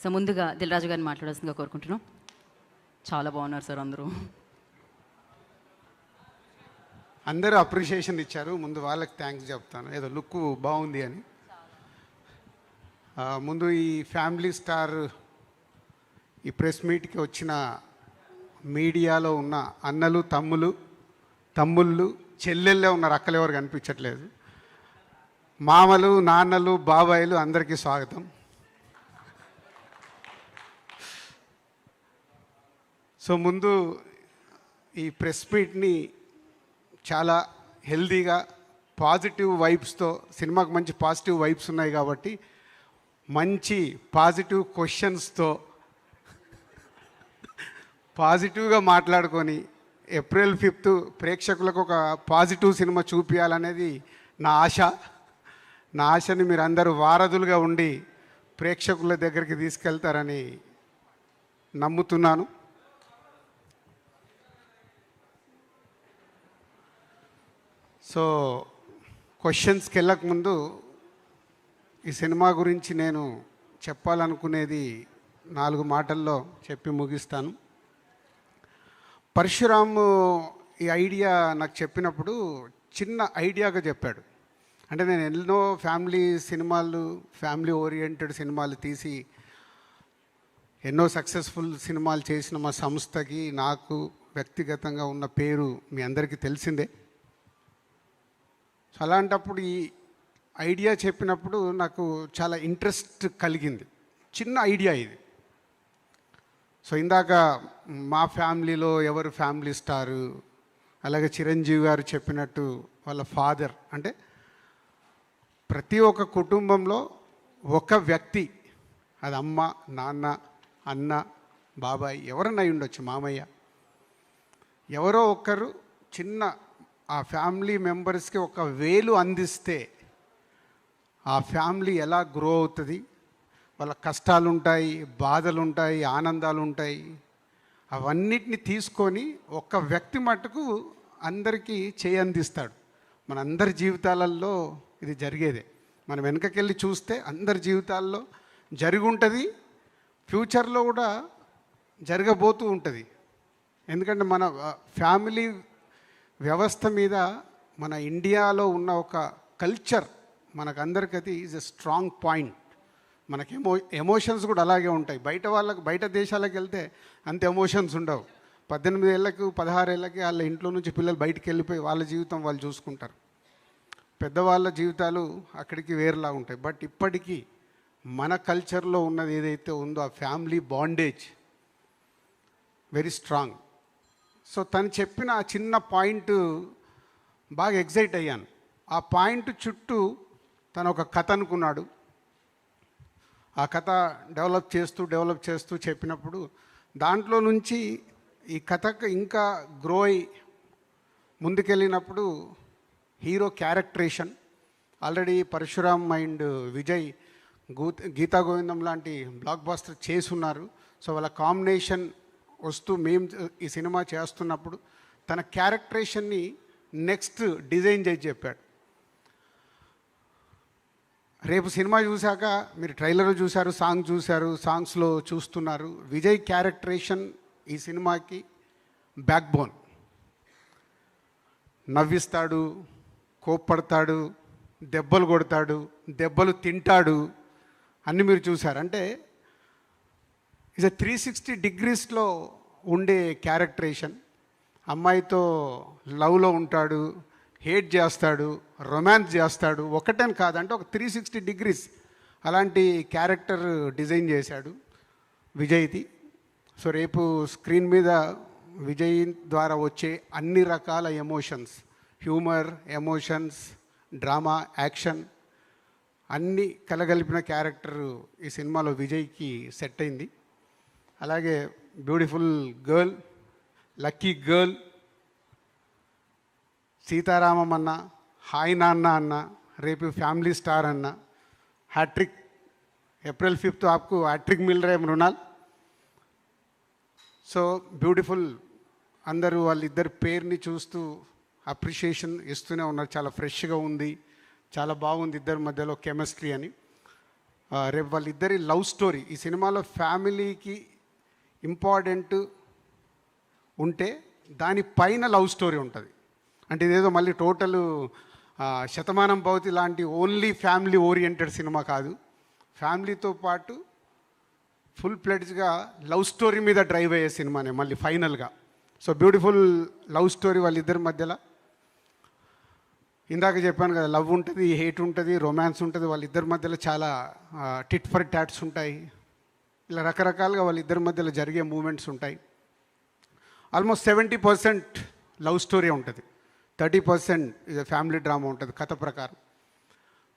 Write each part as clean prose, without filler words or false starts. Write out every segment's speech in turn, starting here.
So ముందుగా దిల్ రాజు గారిని మాట్లాడాల్సిందిగా కోరుకుంటున్నాం. చాలా బాగున్నారు సార్ అందరూ. అందరూ అప్రిషియేషన్ ఇచ్చారు. ముందు వాళ్ళకి థ్యాంక్స్ చెప్తాను, ఏదో లుక్ బాగుంది అని. ముందు ఈ ఫ్యామిలీ స్టార్ ఈ ప్రెస్ మీట్కి వచ్చిన మీడియాలో ఉన్న అన్నలు, తమ్ముళ్ళు, చెల్లెళ్ళే ఉన్నారు, అక్కలు ఎవరు కనిపించట్లేదు. మామలు, నాన్నలు, బాబాయిలు అందరికీ స్వాగతం. సో ముందు ఈ ప్రెస్ మీట్ని చాలా హెల్దీగా పాజిటివ్ వైబ్స్తో, సినిమాకి మంచి పాజిటివ్ వైబ్స్ ఉన్నాయి కాబట్టి మంచి పాజిటివ్ క్వశ్చన్స్తో పాజిటివ్గా మాట్లాడుకొని ఏప్రిల్ 5th ప్రేక్షకులకు ఒక పాజిటివ్ సినిమా చూపించాలనేది నా ఆశ. నా ఆశని మీరు అందరూ వారధులుగా ఉండి ప్రేక్షకుల దగ్గరికి తీసుకెళ్తారని నమ్ముతున్నాను. సో క్వశ్చన్స్కి వెళ్ళకముందు ఈ సినిమా గురించి నేను చెప్పాలనుకునేది 4 మాటల్లో చెప్పి ముగిస్తాను. పరశురామ్ ఈ ఐడియా నాకు చెప్పినప్పుడు చిన్న ఐడియాగా చెప్పాడు. అంటే నేను ఎన్నో ఫ్యామిలీ ఓరియంటెడ్ సినిమాలు తీసి ఎన్నో సక్సెస్ఫుల్ సినిమాలు చేసిన మా సంస్థకి నాకు వ్యక్తిగతంగా ఉన్న పేరు మీ అందరికీ తెలిసిందే. సో అలాంటప్పుడు ఈ ఐడియా చెప్పినప్పుడు నాకు చాలా ఇంట్రెస్ట్ కలిగింది. చిన్న ఐడియా ఇది. సో ఇందాక మా ఫ్యామిలీలో ఎవరు ఫ్యామిలీ స్టారు, అలాగే చిరంజీవి గారు చెప్పినట్టు వాళ్ళ ఫాదర్, అంటే ప్రతి ఒక్క కుటుంబంలో ఒక వ్యక్తి, అది అమ్మ, నాన్న, అన్న, బాబాయ్, ఎవరన్నా అయి ఉండొచ్చు, మామయ్య, ఎవరో ఒకరు చిన్న ఆ ఫ్యామిలీ మెంబర్స్కి ఒక వేలు అందిస్తే ఆ ఫ్యామిలీ ఎలా గ్రో అవుతుంది, వాళ్ళ కష్టాలు ఉంటాయి, బాధలు ఉంటాయి, ఆనందాలు ఉంటాయి, అవన్నిటిని తీసుకొని ఒక వ్యక్తి మట్టుకు అందరికీ చేయి అందిస్తాడు. మన అందరి జీవితాలలో ఇది జరిగేదే. మనం వెనకకెళ్ళి చూస్తే అందరి జీవితాల్లో జరిగి ఉంటుంది, ఫ్యూచర్లో కూడా జరగబోతూ ఉంటుంది. ఎందుకంటే మన ఫ్యామిలీ వ్యవస్థ మీద మన ఇండియాలో ఉన్న ఒక కల్చర్ మనకందరికీ అది ఈజ్ ఎ స్ట్రాంగ్ పాయింట్. మనకి ఎమోషన్స్ కూడా అలాగే ఉంటాయి. బయట దేశాలకు వెళ్తే అంత ఎమోషన్స్ ఉండవు. 18 ఏళ్ళకు 16 ఏళ్ళకి వాళ్ళ ఇంట్లో నుంచి పిల్లలు బయటికి వెళ్ళిపోయి వాళ్ళ జీవితం వాళ్ళు చూసుకుంటారు. పెద్దవాళ్ళ జీవితాలు అక్కడికి వేరేలా ఉంటాయి. బట్ ఇప్పటికీ మన కల్చర్లో ఉన్నది ఏదైతే ఉందో ఆ family bondage very strong. So తను చెప్పిన ఆ చిన్న పాయింట్ బాగా ఎగ్జైట్ అయ్యాను. ఆ పాయింట్ చుట్టూ తను ఒక కథ అనుకున్నాడు. ఆ కథ డెవలప్ చేస్తూ చెప్పినప్పుడు దాంట్లో నుంచి ఈ కథకు ఇంకా గ్రో అయి ముందుకెళ్ళినప్పుడు hero characterisation already Parashuram and Vijay Geetha Govindam లాంటి బ్లాక్ బాస్టర్ చేసున్నారు. సో వాళ్ళ కాంబినేషన్ వస్తూ మేము ఈ సినిమా చేస్తున్నప్పుడు తన క్యారెక్టరేషన్ని నెక్స్ట్ డిజైన్ చేసి చెప్పాడు. రేపు సినిమా చూశాక మీరు ట్రైలర్ చూశారు, సాంగ్స్లో చూస్తున్నారు. విజయ్ క్యారెక్టరేషన్ ఈ సినిమాకి బ్యాక్ బోన్. నవ్విస్తాడు, కోప్పడతాడు, దెబ్బలు కొడతాడు, దెబ్బలు తింటాడు, అన్నీ మీరు చూశారు. అంటే ఇస్ 360 degreesలో ఉండే క్యారెక్టరేషన్. అమ్మాయితో లవ్లో ఉంటాడు, హేట్ చేస్తాడు, రొమాన్స్ చేస్తాడు, ఒకటని కాదంటే ఒక 360 degrees అలాంటి క్యారెక్టర్ డిజైన్ చేశాడు విజయ్ది. సో రేపు స్క్రీన్ మీద విజయ్ ద్వారా వచ్చే అన్ని రకాల emotions, humour, emotions, drama, action అన్నీ కలగలిపిన క్యారెక్టర్ ఈ సినిమాలో విజయ్కి సెట్ అయింది. అలాగే beautiful girl, lucky girl, Sita Ramam అన్న, హాయ్ నాన్న అన్న, రేపు ఫ్యామిలీ స్టార్ అన్న, హ్యాట్రిక్. ఏప్రిల్ 5th आपको हैट्रिक मिल रहा है मृणाल. So beautiful. అందరూ వాళ్ళిద్దరి పేరుని చూస్తూ రేపు వాళ్ళిద్దరి లవ్ స్టోరీ ఈ సినిమాలో ఫ్యామిలీకి ఇంపార్టెంట్ ఉంటే దానిపైన లవ్ స్టోరీ ఉంటుంది. అంటే ఇదేదో మళ్ళీ టోటల్ శతమానం భవతి లాంటి ఓన్లీ ఫ్యామిలీ ఓరియంటెడ్ సినిమా కాదు. ఫ్యామిలీతో పాటు ఫుల్ ప్లెడ్జ్గా లవ్ స్టోరీ మీద డ్రైవ్ అయ్యే సినిమానే మళ్ళీ ఫైనల్గా. సో బ్యూటిఫుల్ లవ్ స్టోరీ వాళ్ళిద్దరి మధ్యలో. ఇందాక చెప్పాను కదా, లవ్ ఉంటుంది, హేట్ ఉంటుంది, రొమాన్స్ ఉంటుంది, వాళ్ళిద్దరి మధ్యలో చాలా టిట్ ఫర్ టాట్స్ ఉంటాయి. ఇలా రకరకాలుగా వాళ్ళిద్దరి మధ్యలో జరిగే మూమెంట్స్ ఉంటాయి. ఆల్మోస్ట్ 70% లవ్ స్టోరీ ఉంటుంది, 30% ఇది ఫ్యామిలీ డ్రామా ఉంటుంది కథ ప్రకారం.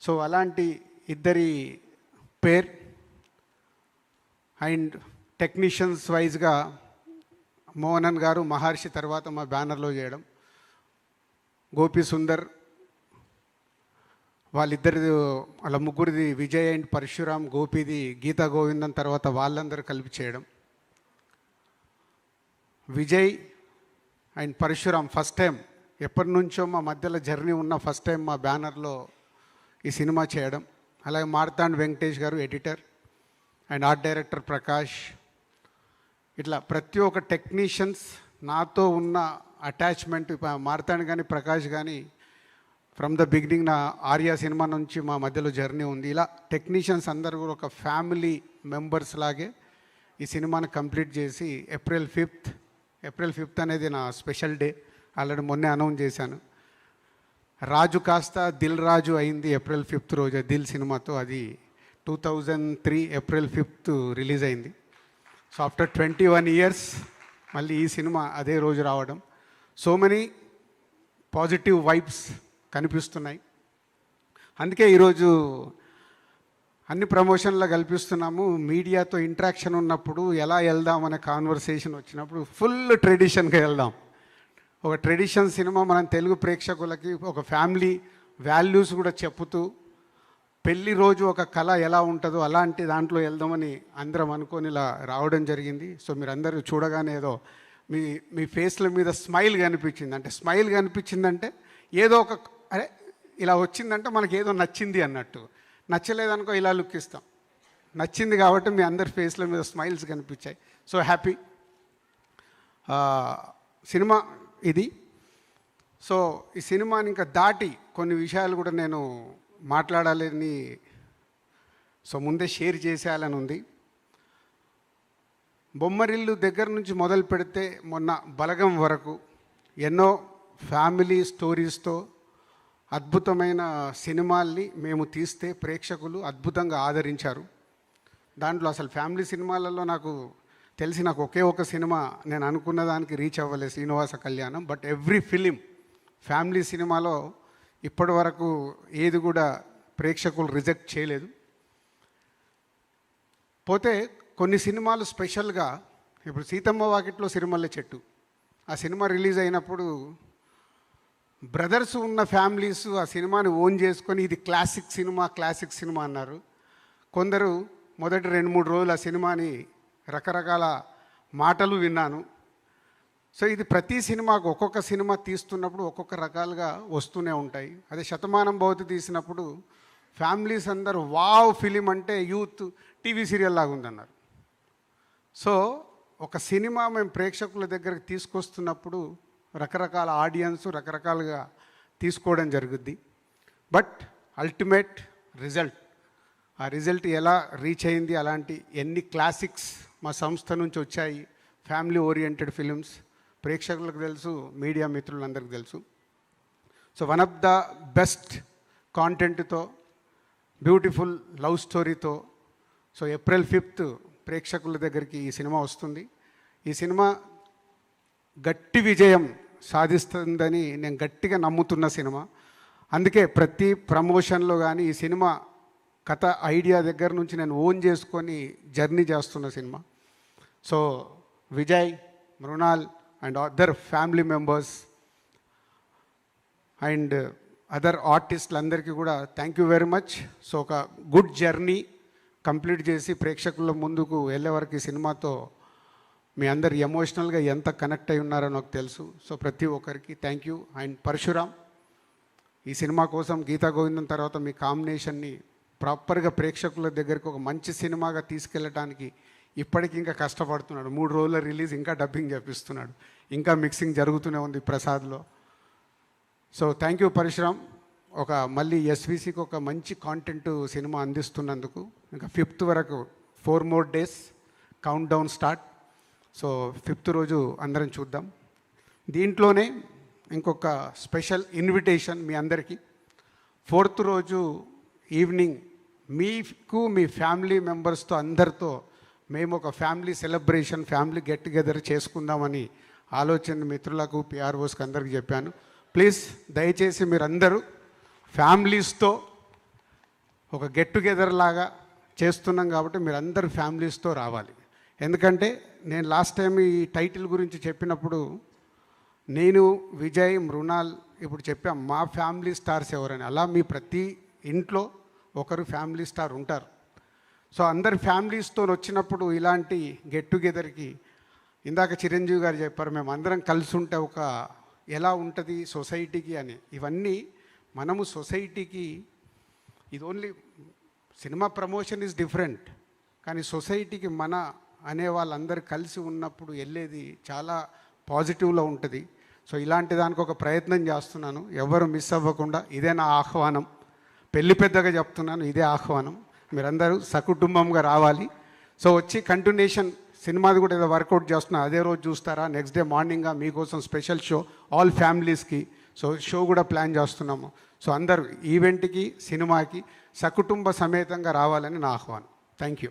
సో అలాంటి ఇద్దరి పేర్ అండ్ టెక్నీషియన్స్ వైజ్గా మోహనన్ గారు మహర్షి తర్వాత మా బ్యానర్లో చేయడం, గోపి సుందర్ వాళ్ళ ముగ్గురిది విజయ్ అండ్ పరశురామ్, గోపిది గీతా గోవిందం తర్వాత వాళ్ళందరూ కలిపి చేయడం. Vijay and Parashuram first time, ఎప్పటి నుంచో మా మధ్యలో జర్నీ ఉన్న ఫస్ట్ టైం మా బ్యానర్లో ఈ సినిమా చేయడం. అలాగే మార్తాండ్ వెంకటేష్ గారు editor and art director Prakash. ఇట్లా ప్రతి ఒక్క టెక్నీషియన్స్ నాతో ఉన్న అటాచ్మెంట్, మార్తాండ్ కానీ ప్రకాష్ కానీ ఫ్రమ్ ద బిగినింగ్ నా ఆర్యా సినిమా నుంచి మా మధ్యలో జర్నీ ఉంది. ఇలా టెక్నీషియన్స్ అందరూ కూడా ఒక ఫ్యామిలీ మెంబర్స్ లాగే ఈ సినిమాని కంప్లీట్ చేసి ఏప్రిల్ 5th అనేది నా స్పెషల్ డే. ఆల్రెడీ మొన్నే అనౌన్స్ చేశాను. రాజు కాస్త దిల్ రాజు అయింది ఏప్రిల్ 5th రోజు దిల్ సినిమాతో. అది 2003 ఏప్రిల్ 5th రిలీజ్ అయింది. సో ఆఫ్టర్ 21 years మళ్ళీ ఈ సినిమా అదే రోజు రావడం. సో మెనీ పాజిటివ్ వైబ్స్ కనిపిస్తున్నాయి. అందుకే ఈరోజు అన్ని ప్రమోషన్లో కల్పిస్తున్నాము. మీడియాతో ఇంటరాక్షన్ ఉన్నప్పుడు ఎలా వెళ్దాం అనే కాన్వర్సేషన్ వచ్చినప్పుడు ఫుల్ ట్రెడిషన్గా వెళ్దాం. ఒక ట్రెడిషన్ సినిమా మనం తెలుగు ప్రేక్షకులకి ఒక ఫ్యామిలీ వాల్యూస్ కూడా చెప్పుతూ, పెళ్లి రోజు ఒక కళ ఎలా ఉంటుందో అలాంటి దాంట్లో వెళ్దామని అందరం అనుకొని ఇలా రావడం జరిగింది. సో మీరందరూ చూడగానే ఏదో మీ ఫేస్ల మీద స్మైల్ కనిపించింది. అంటే స్మైల్ కనిపించిందంటే ఏదో ఒక అరే ఇలా వచ్చిందంటే మనకి ఏదో నచ్చింది అన్నట్టు. నచ్చలేదనుకో ఇలా లుక్ ఇస్తాం. నచ్చింది కాబట్టి మీ అందరి ఫేస్ల మీద స్మైల్స్ కనిపించాయి. సో హ్యాపీ సినిమా ఇది. సో ఈ సినిమాని ఇంకా దాటి కొన్ని విషయాలు కూడా నేను మాట్లాడాలని ముందే షేర్ చేసేయాలని ఉంది. బొమ్మరిల్లు దగ్గర నుంచి మొదలు పెడితే మొన్న బలగం వరకు ఎన్నో ఫ్యామిలీ స్టోరీస్తో అద్భుతమైన సినిమాల్ని మేము తీస్తే ప్రేక్షకులు అద్భుతంగా ఆదరించారు. దాంట్లో అసలు ఫ్యామిలీ సినిమాలలో నాకు ఒకే ఒక సినిమా నేను అనుకున్న దానికి రీచ్ అవ్వలేదు, Srinivasa Kalyanam. But every film family సినిమాలో ఇప్పటి వరకు ఏది కూడా ప్రేక్షకులు రిజెక్ట్ చేయలేదు. పోతే కొన్ని సినిమాలు స్పెషల్గా, ఇప్పుడు సీతమ్మ వాకిట్లో సిరిమల్లె చెట్టు ఆ సినిమా రిలీజ్ అయినప్పుడు బ్రదర్స్ ఉన్న ఫ్యామిలీస్ ఆ సినిమాని ఓన్ చేసుకొని ఇది క్లాసిక్ సినిమా అన్నారు. కొందరు మొదటి 2-3 రోజులు ఆ సినిమాని రకరకాల మాటలు విన్నాను. సో ఇది ప్రతి సినిమాకు ఒక్కొక్క సినిమా తీస్తున్నప్పుడు ఒక్కొక్క రకాలుగా వస్తూనే ఉంటాయి. అదే శతమానం భవతి తీసినప్పుడు ఫ్యామిలీస్ అందరూ వావ్ ఫిలిం అంటే యూత్ టీవీ సీరియల్ లాగా ఉందన్నారు. సో ఒక సినిమా మేము ప్రేక్షకుల దగ్గరికి తీసుకొస్తున్నప్పుడు రకరకాల ఆడియన్స్ రకరకాలుగా తీసుకోవడం జరుగుద్ది. బట్ అల్టిమేట్ ఆ రిజల్ట్ ఎలా రీచ్ అయింది, అలాంటి ఎన్ని క్లాసిక్స్ మా సంస్థ నుంచి వచ్చాయి, ఫ్యామిలీ ఓరియంటెడ్ ఫిలిమ్స్ ప్రేక్షకులకు తెలుసు, మీడియా మిత్రులందరికీ తెలుసు. So one of the best కాంటెంట్తో, బ్యూటిఫుల్ లవ్ స్టోరీతో సో ఏప్రిల్ 5th ప్రేక్షకుల దగ్గరికి ఈ సినిమా వస్తుంది. ఈ సినిమా గట్టి విజయం సాధిస్తుందని నేను గట్టిగా నమ్ముతున్న సినిమా. అందుకే ప్రతి ప్రమోషన్లో కానీ ఈ సినిమా కథ ఐడియా దగ్గర నుంచి నేను ఓన్ చేసుకొని జర్నీ చేస్తున్న సినిమా. So Vijay, Mrunal and other family members and other ఆర్టిస్టులందరికీ కూడా thank you very much. So ఒక గుడ్ జర్నీ కంప్లీట్ చేసి ప్రేక్షకుల ముందుకు వెళ్ళే వరకు ఈ సినిమాతో మీ అందరు ఎమోషనల్గా ఎంత కనెక్ట్ అయి ఉన్నారో నాకు తెలుసు. సో ప్రతి ఒక్కరికి థ్యాంక్ యూ. అండ్ పరశురామ్, ఈ సినిమా కోసం గీతా గోవిందం తర్వాత మీ కాంబినేషన్ని ప్రాపర్గా ప్రేక్షకుల దగ్గరికి ఒక మంచి సినిమాగా తీసుకెళ్ళడానికి ఇప్పటికి ఇంకా కష్టపడుతున్నాడు. 3 రోజుల రిలీజ్, ఇంకా డబ్బింగ్ చేపిస్తున్నాడు, ఇంకా మిక్సింగ్ జరుగుతూనే ఉంది ప్రసాద్లో. సో థ్యాంక్ యూ పరశురామ్, ఒక మళ్ళీ ఎస్విసికి ఒక మంచి కాంటెంట్ సినిమా అందిస్తున్నందుకు. ఇంకా 5th వరకు 4 more days count down start. So 5th రోజు అందరం చూద్దాం. దీంట్లోనే ఇంకొక స్పెషల్ ఇన్విటేషన్ మీ అందరికీ. 4th రోజు ఈవినింగ్ మీకు మీ ఫ్యామిలీ మెంబర్స్తో అందరితో మేము ఒక family celebration, family get together చేసుకుందామని ఆలోచన మిత్రులకు, పిఆర్ఓస్కి అందరికీ చెప్పాను. ప్లీజ్ దయచేసి మీరందరూ ఫ్యామిలీస్తో ఒక గెట్ టుగెదర్ లాగా చేస్తున్నాం కాబట్టి మీరందరూ ఫ్యామిలీస్తో రావాలి. ఎందుకంటే నేను లాస్ట్ టైం ఈ టైటిల్ గురించి చెప్పినప్పుడు నేను, విజయ్, మృణాల్ ఇప్పుడు చెప్పాం మా ఫ్యామిలీ స్టార్స్ ఎవరని. అలా మీ ప్రతి ఇంట్లో ఒకరు ఫ్యామిలీ స్టార్ ఉంటారు. సో అందరు ఫ్యామిలీస్తో వచ్చినప్పుడు ఇలాంటి గెట్ టుగెదర్కి, ఇందాక చిరంజీవి గారు చెప్పారు మేము అందరం కలిసి ఉంటే ఒక ఎలా ఉంటుంది సొసైటీకి అని. ఇవన్నీ మనము సొసైటీకి, ఇది only cinema promotion is different, కానీ సొసైటీకి మన అనే వాళ్ళందరూ కలిసి ఉన్నప్పుడు వెళ్ళేది చాలా పాజిటివ్లో ఉంటుంది. సో ఇలాంటి దానికి ఒక ప్రయత్నం చేస్తున్నాను, ఎవరు మిస్ అవ్వకుండా. ఇదే నా ఆహ్వానం, పెళ్లి పెద్దగా చెప్తున్నాను, ఇదే ఆహ్వానం. మీరందరూ సకుటుంబంగా రావాలి. సో వచ్చి కంటిన్యూషన్ సినిమాది కూడా ఏదో వర్కౌట్ చేస్తున్నా, అదే రోజు చూస్తారా, నెక్స్ట్ డే మార్నింగ్గా మీకోసం స్పెషల్ షో ఆల్ ఫ్యామిలీస్కి. సో షో కూడా ప్లాన్ చేస్తున్నాము. సో అందరూ ఈవెంట్కి, సినిమాకి సకుటుంబ సమేతంగా రావాలని నా ఆహ్వానం. Thank you.